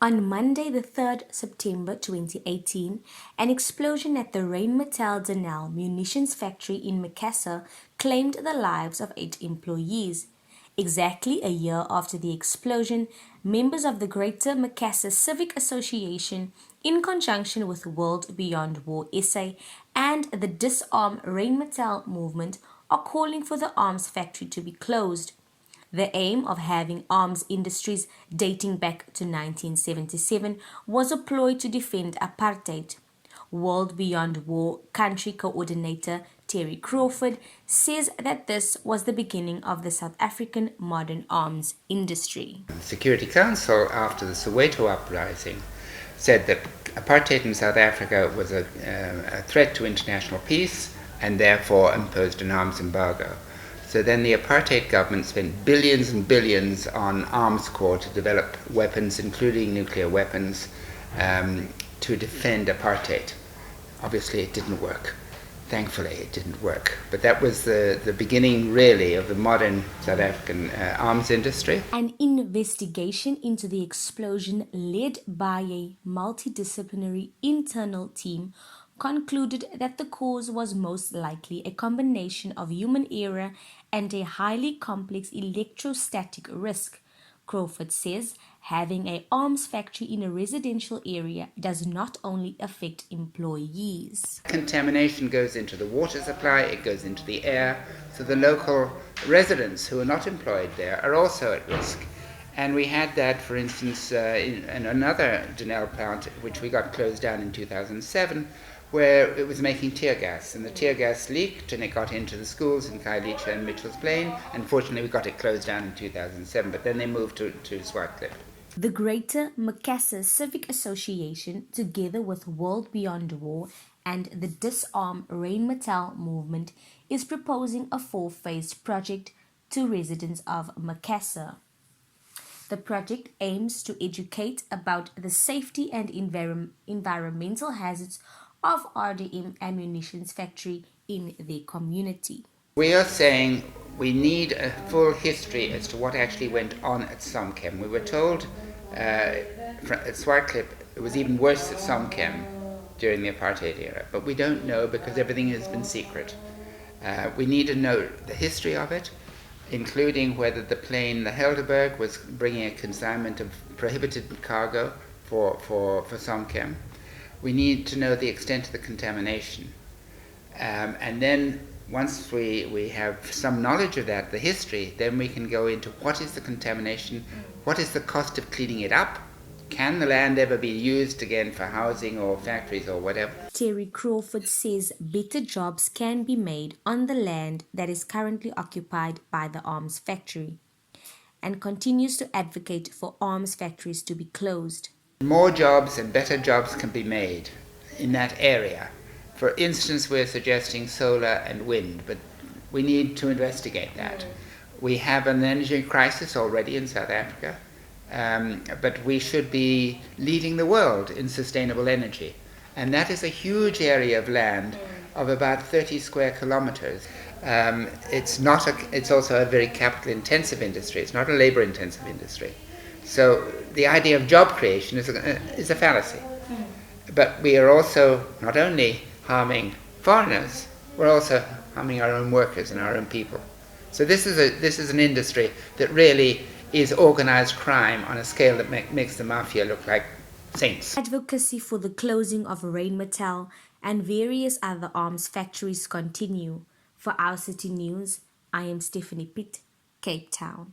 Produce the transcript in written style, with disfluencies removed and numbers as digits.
On Monday, the 3rd September 2018, an explosion at the Rheinmetall Denel Munitions factory in Makassar claimed the lives of 8 employees. Exactly a year after the explosion, members of the Greater Makassar Civic Association, in conjunction with World Beyond War SA and the Disarm Rheinmetall movement, are calling for the arms factory to be closed. The aim of having arms industries dating back to 1977 was a ploy to defend apartheid. World Beyond War country coordinator Terry Crawford says that this was the beginning of the South African modern arms industry. The Security Council, after the Soweto uprising, said that apartheid in South Africa was a threat to international peace and therefore imposed an arms embargo. So then the apartheid government spent billions and billions on arms corps to develop weapons, including nuclear weapons, to defend apartheid. Obviously it didn't work. Thankfully it didn't work. But that was the beginning really of the modern South African arms industry. An investigation into the explosion led by a multidisciplinary internal team concluded that the cause was most likely a combination of human error and a highly complex electrostatic risk. Crawford says having an arms factory in a residential area does not only affect employees. Contamination goes into the water supply, it goes into the air, so the local residents who are not employed there are also at risk. And we had that, for instance, in another Denel plant, which we got closed down in 2007, where it was making tear gas, and the tear gas leaked and it got into the schools in Khayelitsha and Mitchell's Plain. Unfortunately, we got it closed down in 2007, but then they moved to Swartklip. The Greater Makassar Civic Association, together with World Beyond War and the Disarm Rheinmetall movement, is proposing a 4-phase project to residents of Makassar. The project aims to educate about the safety and environmental hazards of RDM Ammunitions Factory in their community. We are saying we need a full history as to what actually went on at Somchem. We were told at Swartklip it was even worse at Somchem during the apartheid era, but we don't know because everything has been secret. We need to know the history of it, including whether the plane, the Helderberg, was bringing a consignment of prohibited cargo for Somchem. We need to know the extent of the contamination. And then once we have some knowledge of that, the history, then we can go into what is the contamination, what is the cost of cleaning it up, can the land ever be used again for housing or factories or whatever. Terry Crawford says better jobs can be made on the land that is currently occupied by the arms factory, and continues to advocate for arms factories to be closed. More jobs and better jobs can be made in that area. For instance, we're suggesting solar and wind, but we need to investigate that. We have an energy crisis already in South Africa, but we should be leading the world in sustainable energy. And that is a huge area of land of about 30 square kilometers. It's also a very capital-intensive industry. It's not a labor-intensive industry. So the idea of job creation is a fallacy. But we are also not only harming foreigners, we're also harming our own workers and our own people. So this is an industry that really is organized crime on a scale that makes the mafia look like saints. Advocacy for the closing of Rheinmetall and various other arms factories continue. For Our City News, I am Stephanie Pitt, Cape Town.